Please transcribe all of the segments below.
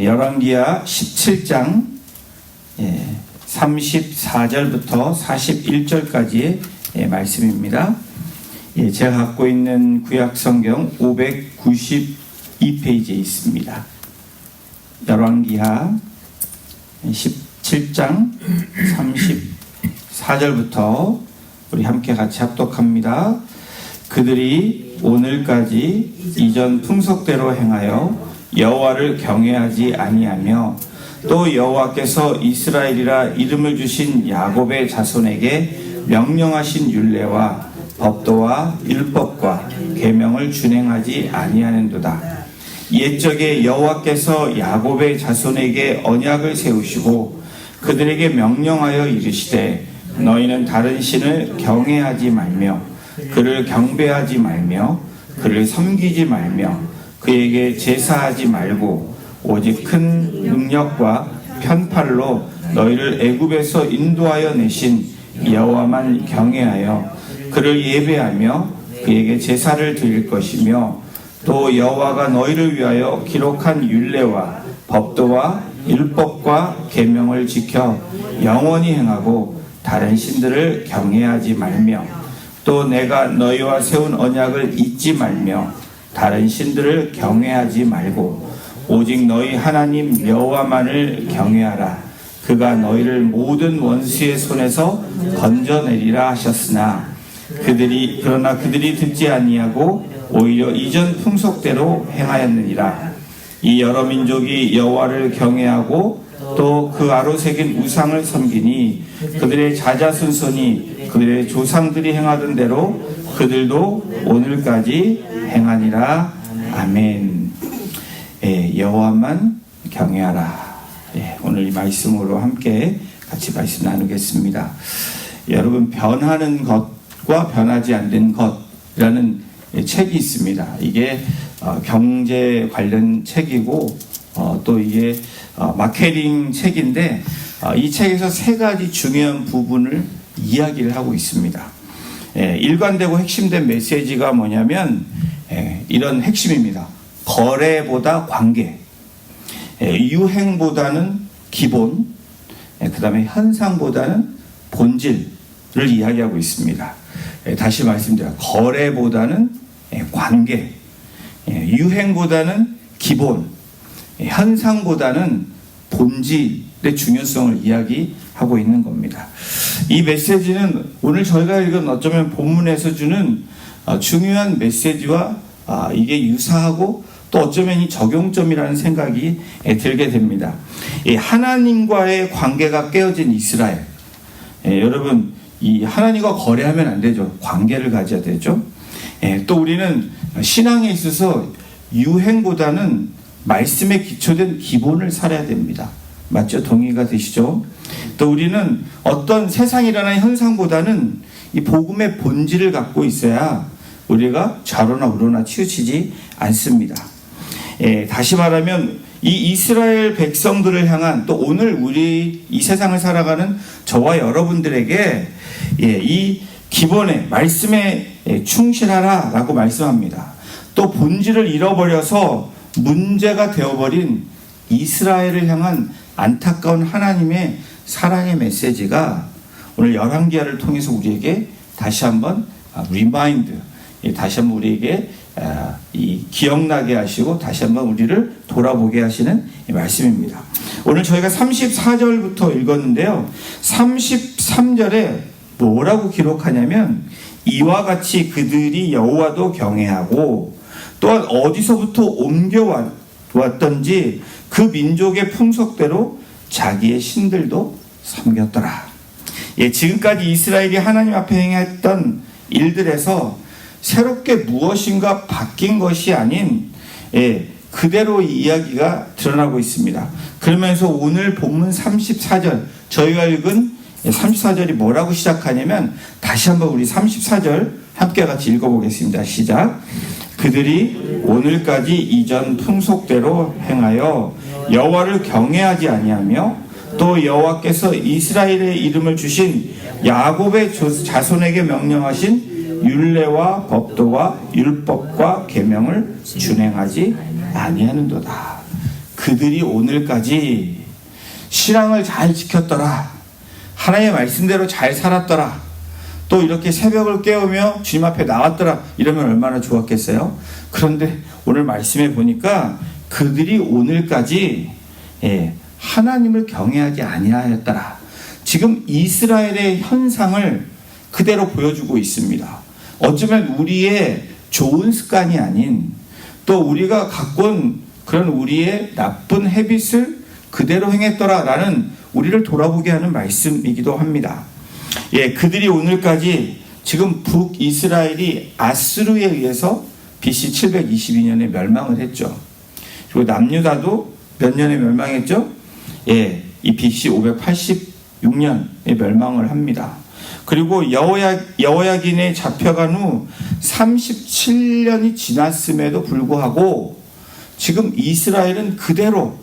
열왕기하 17장 34절부터 41절까지의 말씀입니다. 제가 갖고 있는 구약성경 592페이지에 있습니다. 열왕기하 17장 34절부터 우리 함께 같이 합독합니다. 그들이 오늘까지 이전 풍속대로 행하여 여호와를 경외하지 아니하며 또 여호와께서 이스라엘이라 이름을 주신 야곱의 자손에게 명령하신 율례와 법도와 율법과 계명을 준행하지 아니하는도다. 옛적에 여호와께서 야곱의 자손에게 언약을 세우시고 그들에게 명령하여 이르시되 너희는 다른 신을 경외하지 말며 그를 경배하지 말며 그를 섬기지 말며 그에게 제사하지 말고 오직 큰 능력과 편팔로 너희를 애굽에서 인도하여 내신 여호와만 경외하여 그를 예배하며 그에게 제사를 드릴 것이며 또 여호와가 너희를 위하여 기록한 율례와 법도와 율법과 계명을 지켜 영원히 행하고 다른 신들을 경외하지 말며 또 내가 너희와 세운 언약을 잊지 말며 다른 신들을 경외하지 말고 오직 너희 하나님 여호와만을 경외하라. 그가 너희를 모든 원수의 손에서 건져내리라 하셨으나 그러나 그들이 듣지 아니하고 오히려 이전 풍속대로 행하였느니라. 이 여러 민족이 여호와를 경외하고 또 그 아로 새긴 우상을 섬기니 그들의 자자손손이 그들의 조상들이 행하던 대로 그들도 오늘까지 행하니라. 아멘. 여호와만 경외하라. 오늘 이 말씀으로 함께 같이 말씀 나누겠습니다. 여러분, 변하는 것과 변하지 않는 것이라는 책이 있습니다. 이게 경제 관련 책이고 또 이게 마케팅 책인데 이 책에서 세 가지 중요한 부분을 이야기를 하고 있습니다. 일관되고 핵심된 메시지가 뭐냐면 이런 핵심입니다. 거래보다 관계, 유행보다는 기본, 그 다음에 현상보다는 본질을 이야기하고 있습니다. 다시 말씀드려요. 거래보다는 관계, 유행보다는 기본, 현상보다는 본질의 중요성을 이야기하고 있는 겁니다. 이 메시지는 오늘 저희가 읽은 어쩌면 본문에서 주는 중요한 메시지와 이게 유사하고 또 어쩌면 이 적용점이라는 생각이 들게 됩니다. 하나님과의 관계가 깨어진 이스라엘. 여러분, 이 하나님과 거래하면 안 되죠. 관계를 가져야 되죠. 또 우리는 신앙에 있어서 유행보다는 말씀에 기초된 기본을 살아야 됩니다. 맞죠? 동의가 되시죠? 또 우리는 어떤 세상에 일어나는 현상보다는 이 복음의 본질을 갖고 있어야 우리가 좌로나 우로나 치우치지 않습니다. 다시 말하면 이 이스라엘 백성들을 향한 또 오늘 우리 이 세상을 살아가는 저와 여러분들에게 이 기본의 말씀에 충실하라 라고 말씀합니다. 또 본질을 잃어버려서 문제가 되어버린 이스라엘을 향한 안타까운 하나님의 사랑의 메시지가 오늘 열왕기하를 통해서 우리에게 다시 한번 리마인드, 다시 한번 우리에게 기억나게 하시고 다시 한번 우리를 돌아보게 하시는 말씀입니다. 오늘 저희가 34절부터 읽었는데요. 33절에 뭐라고 기록하냐면 이와 같이 그들이 여호와도 경외하고 또한 어디서부터 옮겨왔던지 그 민족의 풍속대로 자기의 신들도 섬겼더라. 지금까지 이스라엘이 하나님 앞에 행했던 일들에서 새롭게 무엇인가 바뀐 것이 아닌 그대로 이야기가 드러나고 있습니다. 그러면서 오늘 본문 34절, 저희가 읽은 34절이 뭐라고 시작하냐면 다시 한번 우리 34절 함께 같이 읽어보겠습니다. 시작. 그들이 오늘까지 이전 풍속대로 행하여 여호와를 경외하지 아니하며 또 여호와께서 이스라엘의 이름을 주신 야곱의 자손에게 명령하신 율례와 법도와 율법과 계명을 준행하지 아니하는도다. 그 그들이 오늘까지 신앙을 잘 지켰더라. 하나님의 말씀대로 잘 살았더라. 또 이렇게 새벽을 깨우며 주님 앞에 나왔더라. 이러면 얼마나 좋았겠어요? 그런데 오늘 말씀에 보니까 그들이 오늘까지 하나님을 경외하지 아니하였더라. 지금 이스라엘의 현상을 그대로 보여주고 있습니다. 어쩌면 우리의 좋은 습관이 아닌 또 우리가 갖고 온 그런 우리의 나쁜 헤빗을 그대로 행했더라라는 우리를 돌아보게 하는 말씀이기도 합니다. 그들이 오늘까지 지금 북이스라엘이 아스루에 의해서 BC 722년에 멸망을 했죠. 그리고 남유다도 몇 년에 멸망했죠? 이 BC 586년에 멸망을 합니다. 그리고 여호야긴에 잡혀간 후 37년이 지났음에도 불구하고 지금 이스라엘은 그대로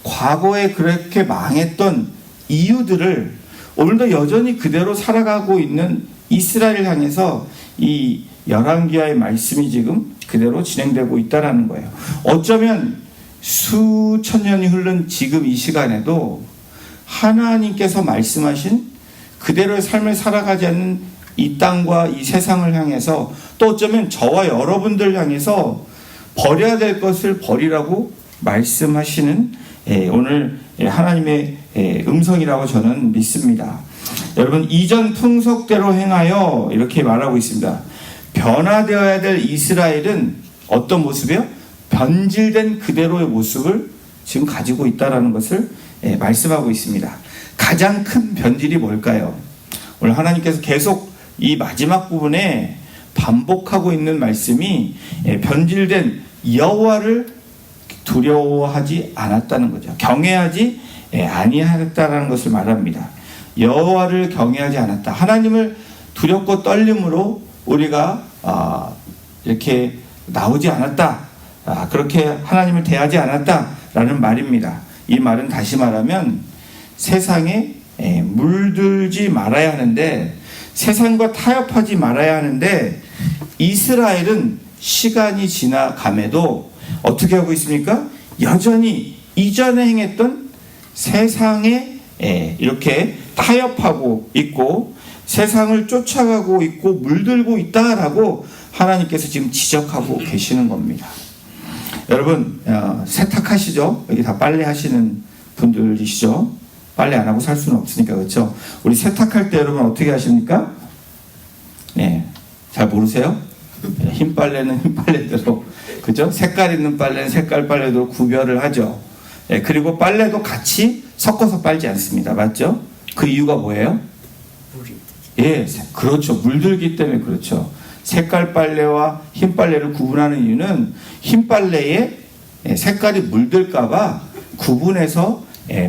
과거에 그렇게 망했던 이유들을 오늘도 여전히 그대로 살아가고 있는 이스라엘을 향해서 이 열왕기하의 말씀이 지금 그대로 진행되고 있다는 거예요. 어쩌면 수천 년이 흐른 지금 이 시간에도 하나님께서 말씀하신 그대로의 삶을 살아가지 않는 이 땅과 이 세상을 향해서 또 어쩌면 저와 여러분들 향해서 버려야 될 것을 버리라고 말씀하시는 오늘 하나님의 음성이라고 저는 믿습니다. 여러분, 이전 풍속대로 행하여 이렇게 말하고 있습니다. 변화되어야 될 이스라엘은 어떤 모습이요? 변질된 그대로의 모습을 지금 가지고 있다는 것을 말씀하고 있습니다. 가장 큰 변질이 뭘까요? 오늘 하나님께서 계속 이 마지막 부분에 반복하고 있는 말씀이 변질된 여호와를 두려워하지 않았다는 거죠. 경외하지 아니하였다라는 것을 말합니다. 여호와를 경외하지 않았다. 하나님을 두렵고 떨림으로 우리가 이렇게 나오지 않았다. 그렇게 하나님을 대하지 않았다라는 말입니다. 이 말은 다시 말하면 세상에 물들지 말아야 하는데, 세상과 타협하지 말아야 하는데, 이스라엘은 시간이 지나감에도 어떻게 하고 있습니까? 여전히 이전에 행했던 세상에 이렇게 타협하고 있고 세상을 쫓아가고 있고 물들고 있다라고 하나님께서 지금 지적하고 계시는 겁니다. 여러분, 세탁하시죠? 여기 다 빨래 하시는 분들이시죠? 빨래 안 하고 살 수는 없으니까, 그렇죠? 우리 세탁할 때 여러분 어떻게 하십니까? 잘 모르세요? 흰 빨래는 흰 빨래대로, 그죠? 색깔 있는 빨래는 색깔 빨래대로 구별을 하죠. 그리고 빨래도 같이 섞어서 빨지 않습니다. 맞죠? 그 이유가 뭐예요? 그렇죠. 물들기 때문에 그렇죠. 색깔 빨래와 흰 빨래를 구분하는 이유는 흰 빨래에 색깔이 물들까봐 구분해서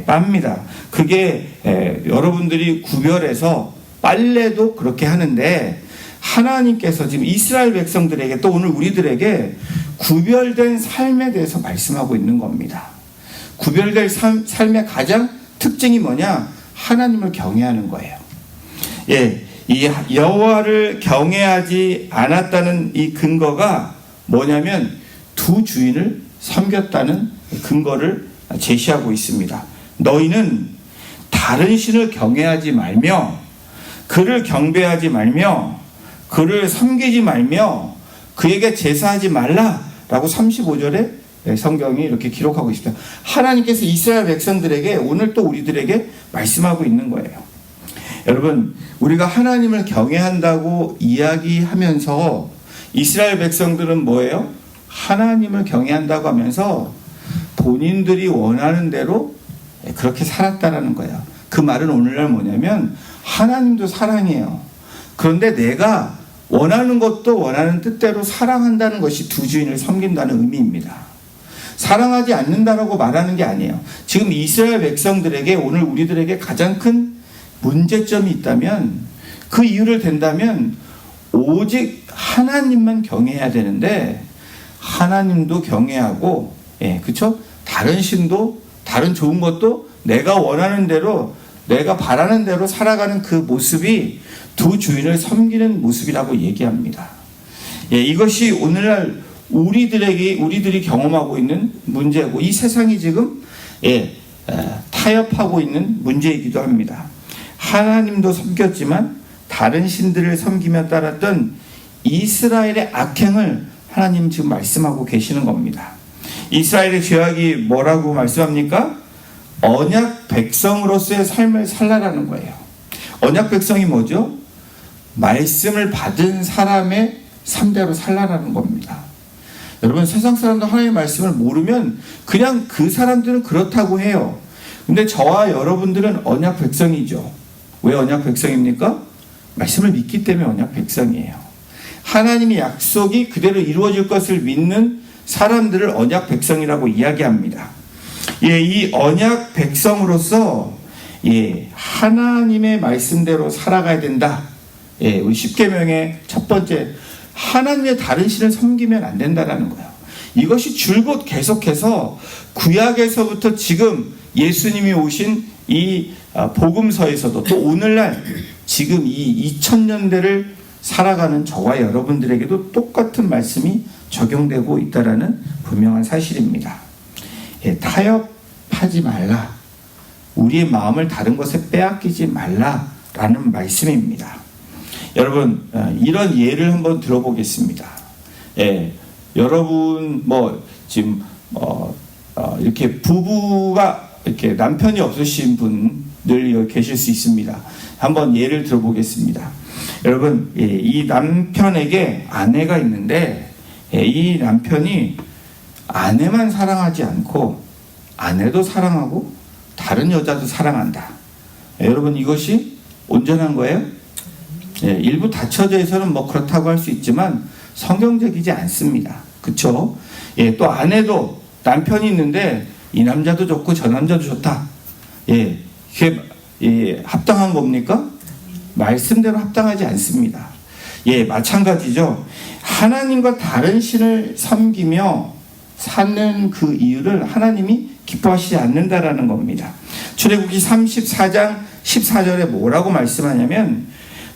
빱니다. 그게 여러분들이 구별해서 빨래도 그렇게 하는데, 하나님께서 지금 이스라엘 백성들에게 또 오늘 우리들에게 구별된 삶에 대해서 말씀하고 있는 겁니다. 구별된 삶의 가장 특징이 뭐냐? 하나님을 경외하는 거예요. 이 여호와를 경외하지 않았다는 이 근거가 뭐냐면 두 주인을 섬겼다는 근거를 제시하고 있습니다. 너희는 다른 신을 경외하지 말며 그를 경배하지 말며 그를 섬기지 말며 그에게 제사하지 말라라고 35절에 성경이 이렇게 기록하고 있습니다. 하나님께서 이스라엘 백성들에게 오늘 또 우리들에게 말씀하고 있는 거예요. 여러분, 우리가 하나님을 경외한다고 이야기하면서 이스라엘 백성들은 뭐예요? 하나님을 경외한다고 하면서 본인들이 원하는 대로 그렇게 살았다라는 거예요. 그 말은 오늘날 뭐냐면 하나님도 사랑해요. 그런데 내가 원하는 것도 원하는 뜻대로 사랑한다는 것이 두 주인을 섬긴다는 의미입니다. 사랑하지 않는다라고 말하는 게 아니에요. 지금 이스라엘 백성들에게 오늘 우리들에게 가장 큰 문제점이 있다면 그 이유를 댄다면 오직 하나님만 경외해야 되는데 하나님도 경외하고 그렇죠? 다른 신도 다른 좋은 것도 내가 원하는 대로 내가 바라는 대로 살아가는 그 모습이 두 주인을 섬기는 모습이라고 얘기합니다. 이것이 오늘날 우리들이 경험하고 있는 문제고 이 세상이 지금 타협하고 있는 문제이기도 합니다. 하나님도 섬겼지만 다른 신들을 섬기며 따랐던 이스라엘의 악행을 하나님 지금 말씀하고 계시는 겁니다. 이스라엘의 죄악이 뭐라고 말씀합니까? 언약 백성으로서의 삶을 살라라는 거예요. 언약 백성이 뭐죠? 말씀을 받은 사람의 삶대로 살라라는 겁니다. 여러분, 세상 사람도 하나님의 말씀을 모르면 그냥 그 사람들은 그렇다고 해요. 근데 저와 여러분들은 언약 백성이죠. 왜 언약 백성입니까? 말씀을 믿기 때문에 언약 백성이에요. 하나님의 약속이 그대로 이루어질 것을 믿는 사람들을 언약 백성이라고 이야기합니다. 이 언약 백성으로서 하나님의 말씀대로 살아가야 된다. 우리 십계명의 첫 번째, 하나님의 다른 신을 섬기면 안 된다라는 거예요. 이것이 줄곧 계속해서 구약에서부터 지금 예수님이 오신 이 복음서에서도 또 오늘날 지금 이 2000년대를 살아가는 저와 여러분들에게도 똑같은 말씀이 적용되고 있다라는 분명한 사실입니다. 타협하지 말라. 우리의 마음을 다른 것에 빼앗기지 말라라는 말씀입니다. 여러분, 이런 예를 한번 들어보겠습니다. 여러분 지금 이렇게 부부가 이렇게 남편이 없으신 분들 계실 수 있습니다. 한번 예를 들어보겠습니다. 여러분, 이 남편에게 아내가 있는데 이 남편이 아내만 사랑하지 않고 아내도 사랑하고 다른 여자도 사랑한다. 여러분, 이것이 온전한 거예요? 일부 다처제에서는 그렇다고 할 수 있지만 성경적이지 않습니다. 그렇죠? 또 아내도 남편이 있는데 이 남자도 좋고 저 남자도 좋다. 이게 합당한 겁니까? 말씀대로 합당하지 않습니다. 마찬가지죠. 하나님과 다른 신을 섬기며 사는 그 이유를 하나님이 기뻐하시지 않는다라는 겁니다. 출애굽기 34장 14절에 뭐라고 말씀하냐면,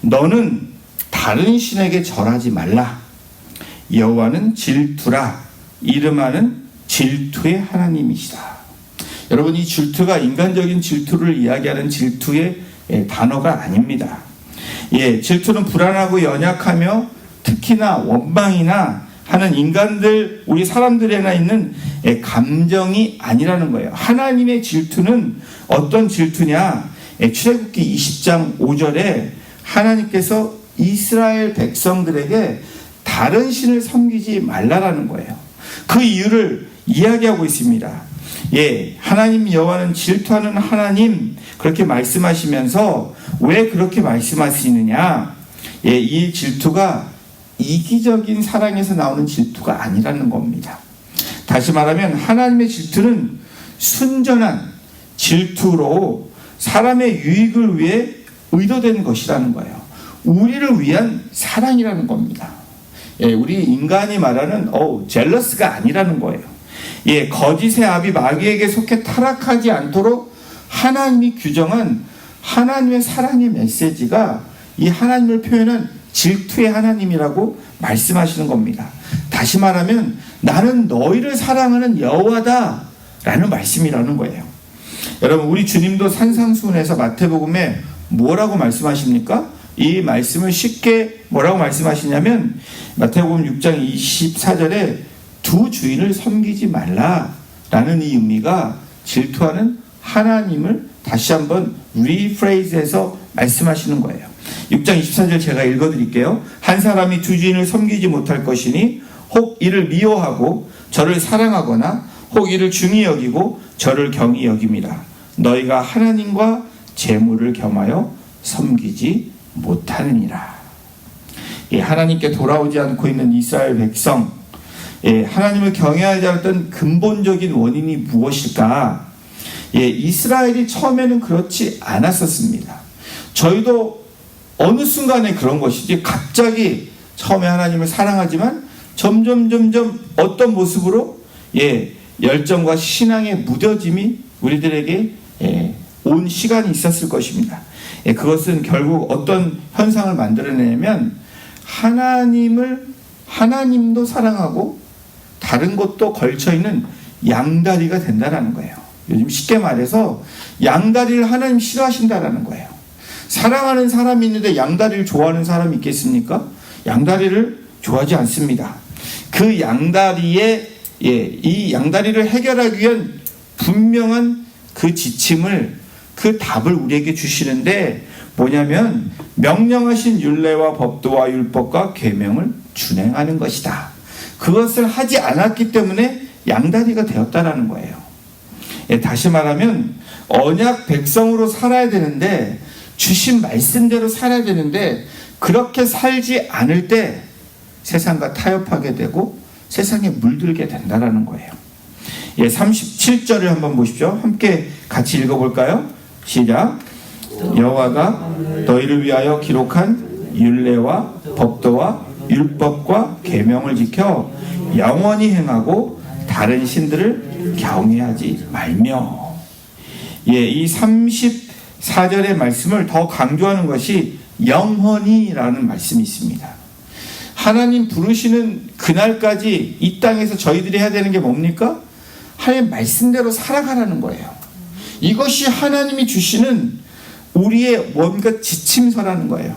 너는 다른 신에게 절하지 말라. 여호와는 질투라. 이름하는 질투의 하나님이시다. 여러분, 이 질투가 인간적인 질투를 이야기하는 질투의 단어가 아닙니다. 질투는 불안하고 연약하며 특히나 원망이나 하는 인간들, 우리 사람들에나 있는 감정이 아니라는 거예요. 하나님의 질투는 어떤 질투냐? 출애굽기 20장 5절에 하나님께서 이스라엘 백성들에게 다른 신을 섬기지 말라라는 거예요. 그 이유를 이야기하고 있습니다. 하나님 여호와는 질투하는 하나님, 그렇게 말씀하시면서 왜 그렇게 말씀하시느냐? 이 질투가 이기적인 사랑에서 나오는 질투가 아니라는 겁니다. 다시 말하면 하나님의 질투는 순전한 질투로 사람의 유익을 위해 의도된 것이라는 거예요. 우리를 위한 사랑이라는 겁니다. 우리 인간이 말하는 젤러스가 아니라는 거예요. 거짓의 압이 마귀에게 속해 타락하지 않도록 하나님이 규정한 하나님의 사랑의 메시지가 이 하나님을 표현한 질투의 하나님이라고 말씀하시는 겁니다. 다시 말하면 나는 너희를 사랑하는 여호와다 라는 말씀이라는 거예요. 여러분, 우리 주님도 산상수훈에서 마태복음에 뭐라고 말씀하십니까? 이 말씀을 쉽게 뭐라고 말씀하시냐면 마태복음 6장 24절에 두 주인을 섬기지 말라라는 이 의미가 질투하는 하나님을 다시 한번 리프레이즈해서 말씀하시는 거예요. 6장 24절 제가 읽어드릴게요. 한 사람이 두 주인을 섬기지 못할 것이니 혹 이를 미워하고 저를 사랑하거나 혹 이를 중히 여기고 저를 경히 여깁니다. 너희가 하나님과 재물을 겸하여 섬기지 못하느니라. 하나님께 돌아오지 않고 있는 이스라엘 백성, 하나님을 경외하지 않았던 근본적인 원인이 무엇일까? 이스라엘이 처음에는 그렇지 않았었습니다. 저희도 어느 순간에 그런 것이지, 갑자기 처음에 하나님을 사랑하지만 점점 어떤 모습으로 열정과 신앙의 무뎌짐이 우리들에게 온 시간이 있었을 것입니다. 그것은 결국 어떤 현상을 만들어내냐면 하나님도 사랑하고 다른 것도 걸쳐있는 양다리가 된다는 거예요. 요즘 쉽게 말해서 양다리를 하나님 싫어하신다라는 거예요. 사랑하는 사람이 있는데 양다리를 좋아하는 사람이 있겠습니까? 양다리를 좋아하지 않습니다. 그 양다리에 이 양다리를 해결하기 위한 분명한 그 지침을, 그 답을 우리에게 주시는데 뭐냐면 명령하신 율례와 법도와 율법과 계명을 준행하는 것이다. 그것을 하지 않았기 때문에 양다리가 되었다라는 거예요. 다시 말하면 언약 백성으로 살아야 되는데, 주신 말씀대로 살아야 되는데 그렇게 살지 않을 때 세상과 타협하게 되고 세상에 물들게 된다라는 거예요. 37절을 한번 보십시오. 함께 같이 읽어볼까요? 시작. 여호와가 너희를 위하여 기록한 율례와 법도와 율법과 계명을 지켜 영원히 행하고 다른 신들을 경외하지 말며. 이 34절의 말씀을 더 강조하는 것이 영원히라는 말씀이 있습니다. 하나님 부르시는 그날까지 이 땅에서 저희들이 해야 되는 게 뭡니까? 하나님 말씀대로 살아가라는 거예요. 이것이 하나님이 주시는 우리의 뭔가 지침서라는 거예요.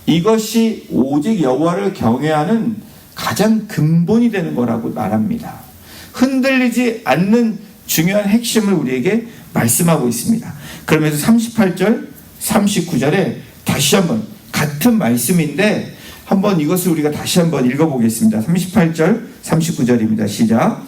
이것이 오직 여호와를 경외하는 가장 근본이 되는 거라고 말합니다. 흔들리지 않는 중요한 핵심을 우리에게 말씀하고 있습니다. 그러면서 38절, 39절에 다시 한번 같은 말씀인데 한번 이것을 우리가 다시 한번 읽어보겠습니다. 38절, 39절입니다. 시작.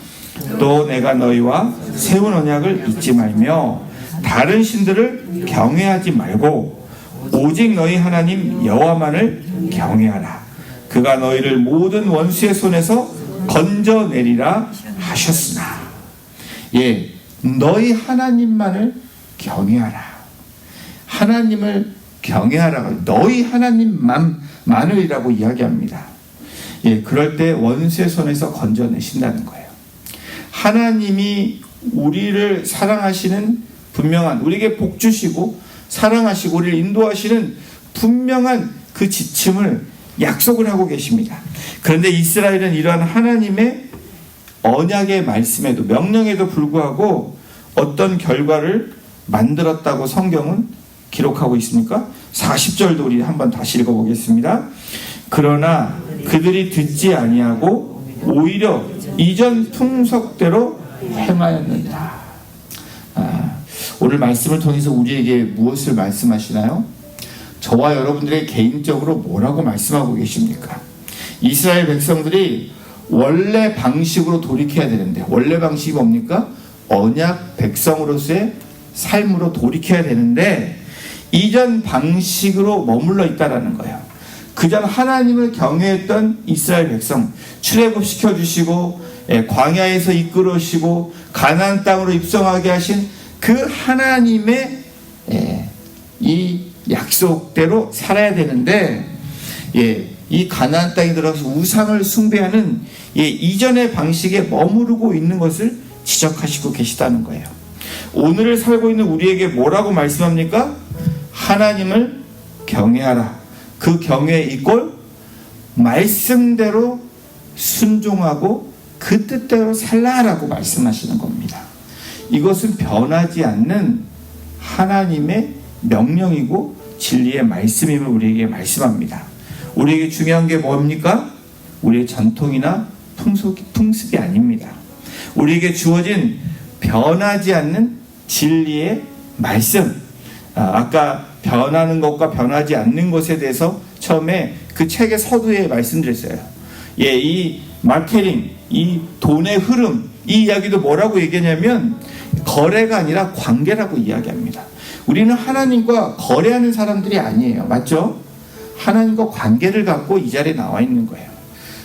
또 내가 너희와 세운 언약을 잊지 말며 다른 신들을 경외하지 말고 오직 너희 하나님 여호와만을 경외하라. 그가 너희를 모든 원수의 손에서 건져내리라 하셨으나. 너희 하나님만을 경외하라. 하나님을 경외하라. 너희 하나님만을이라고 이야기합니다. 그럴 때 원수의 손에서 건져내신다는 거예요. 하나님이 우리를 사랑하시는 분명한, 우리에게 복 주시고 사랑하시고 우리를 인도하시는 분명한 그 지침을 약속을 하고 계십니다. 그런데 이스라엘은 이러한 하나님의 언약의 말씀에도, 명령에도 불구하고 어떤 결과를 만들었다고 성경은 기록하고 있습니까? 40절도 우리 한번 다시 읽어보겠습니다. 그러나 그들이 듣지 아니하고 오히려 이전 풍속대로 행하였느니라. 오늘 말씀을 통해서 우리에게 무엇을 말씀하시나요? 저와 여러분들에게 개인적으로 뭐라고 말씀하고 계십니까? 이스라엘 백성들이 원래 방식으로 돌이켜야 되는데, 원래 방식이 뭡니까? 언약 백성으로서의 삶으로 돌이켜야 되는데 이전 방식으로 머물러 있다라는 거예요. 그전 하나님을 경외했던 이스라엘 백성 출애굽시켜 주시고 광야에서 이끌어오시고 가나안 땅으로 입성하게 하신 그 하나님의 이 약속대로 살아야 되는데 이 가나안 땅에 들어서 우상을 숭배하는 이전의 방식에 머무르고 있는 것을 지적하시고 계시다는 거예요. 오늘을 살고 있는 우리에게 뭐라고 말씀합니까? 하나님을 경외하라. 그 경외 이꼴 말씀대로 순종하고 그 뜻대로 살라라고 말씀하시는 겁니다. 이것은 변하지 않는 하나님의 명령이고 진리의 말씀임을 우리에게 말씀합니다. 우리에게 중요한 게 뭡니까? 우리의 전통이나 풍습이 아닙니다. 우리에게 주어진 변하지 않는 진리의 말씀. 아까 변하는 것과 변하지 않는 것에 대해서 처음에 그 책의 서두에 말씀드렸어요. 이 마케팅, 이 돈의 흐름, 이 이야기도 뭐라고 얘기하냐면 거래가 아니라 관계라고 이야기합니다. 우리는 하나님과 거래하는 사람들이 아니에요. 맞죠? 하나님과 관계를 갖고 이 자리에 나와 있는 거예요.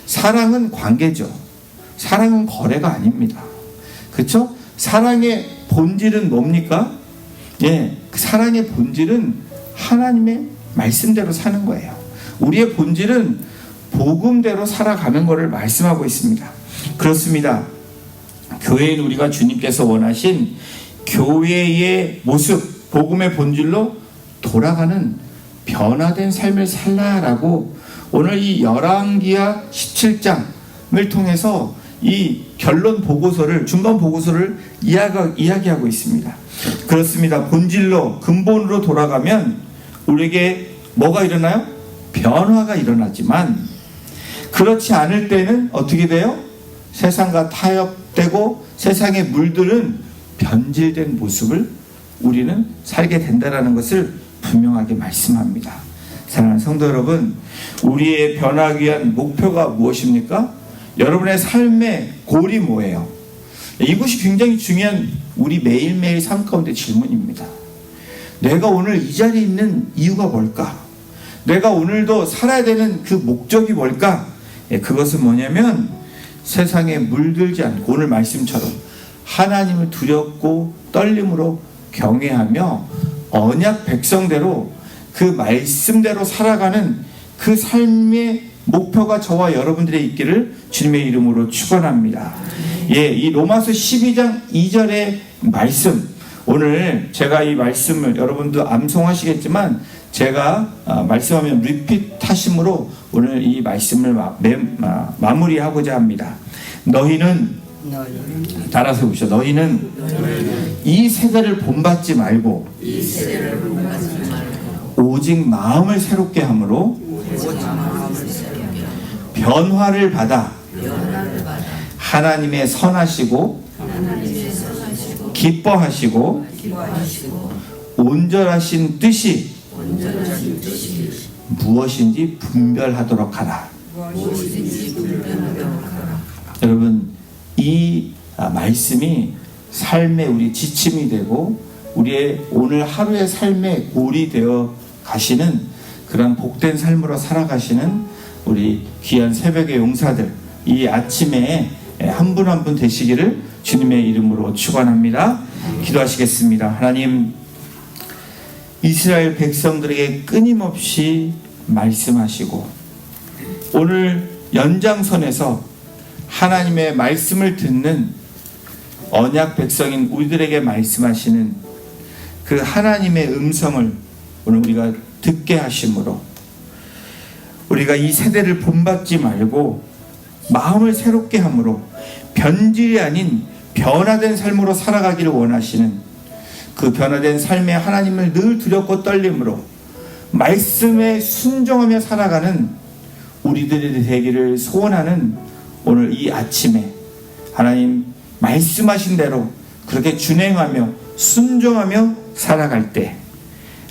사랑은 관계죠. 사랑은 거래가 아닙니다. 그렇죠? 사랑의 본질은 뭡니까? 그 사랑의 본질은 하나님의 말씀대로 사는 거예요. 우리의 본질은 복음대로 살아가는 것을 말씀하고 있습니다. 그렇습니다. 교회인 우리가 주님께서 원하신 교회의 모습, 복음의 본질로 돌아가는 변화된 삶을 살라라고 오늘 이 열왕기하 17장을 통해서 이 결론 보고서를, 중간 보고서를 이야기하고 있습니다. 그렇습니다. 본질로 근본으로 돌아가면 우리에게 뭐가 일어나요? 변화가 일어나지만 그렇지 않을 때는 어떻게 돼요? 세상과 타협되고 세상에 물드는 변질된 모습을 우리는 살게 된다는 것을 분명하게 말씀합니다. 사랑하는 성도 여러분, 우리의 변화하기 위한 목표가 무엇입니까? 여러분의 삶의 골이 뭐예요? 이것이 굉장히 중요한 우리 매일매일 삶 가운데 질문입니다. 내가 오늘 이 자리에 있는 이유가 뭘까? 내가 오늘도 살아야 되는 그 목적이 뭘까? 그것은 뭐냐면 세상에 물들지 않고 오늘 말씀처럼 하나님을 두렵고 떨림으로 경외하며 언약 백성대로 그 말씀대로 살아가는 그 삶의 목표가 저와 여러분들의 있기를 주님의 이름으로 축원합니다. 이 로마서 12장 2절의 말씀, 오늘 제가 이 말씀을 여러분도 암송하시겠지만 제가 말씀하면 리핏 하심으로 오늘 이 말씀을 마무리하고자 합니다. 너희는 따라서 보시죠. 너희는 이 세대를 본받지 말고 오직 마음을 새롭게 함으로 변화를 받아 하나님의 선하시고 기뻐하시고 온전하신 뜻이 무엇인지 분별하도록 하라. 여러분, 이 말씀이 삶의 우리 지침이 되고 우리의 오늘 하루의 삶의 골이 되어 가시는 그런 복된 삶으로 살아가시는 우리 귀한 새벽의 용사들, 이 아침에 한 분 한 분 되시기를 주님의 이름으로 축원합니다. 기도하시겠습니다. 하나님, 이스라엘 백성들에게 끊임없이 말씀하시고 오늘 연장선에서 하나님의 말씀을 듣는 언약 백성인 우리들에게 말씀하시는 그 하나님의 음성을 오늘 우리가 듣게 하심으로 우리가 이 세대를 본받지 말고 마음을 새롭게 함으로 변질이 아닌 변화된 삶으로 살아가기를 원하시는 그 변화된 삶에 하나님을 늘 두렵고 떨림으로 말씀에 순종하며 살아가는 우리들이 되기를 소원하는 오늘 이 아침에 하나님 말씀하신 대로 그렇게 준행하며 순종하며 살아갈 때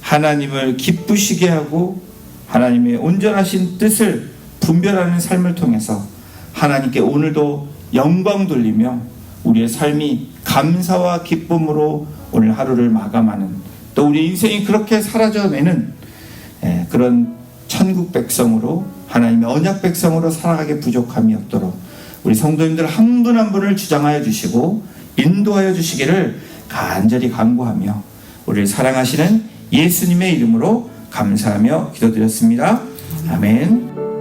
하나님을 기쁘시게 하고 하나님의 온전하신 뜻을 분별하는 삶을 통해서 하나님께 오늘도 영광 돌리며 우리의 삶이 감사와 기쁨으로 오늘 하루를 마감하는, 또 우리 인생이 그렇게 사라져내는 그런 천국 백성으로, 하나님의 언약 백성으로 살아가게 부족함이 없도록 우리 성도님들 한 분 한 분을 주장하여 주시고 인도하여 주시기를 간절히 간구하며 우리를 사랑하시는 예수님의 이름으로 감사하며 기도드렸습니다. 아멘.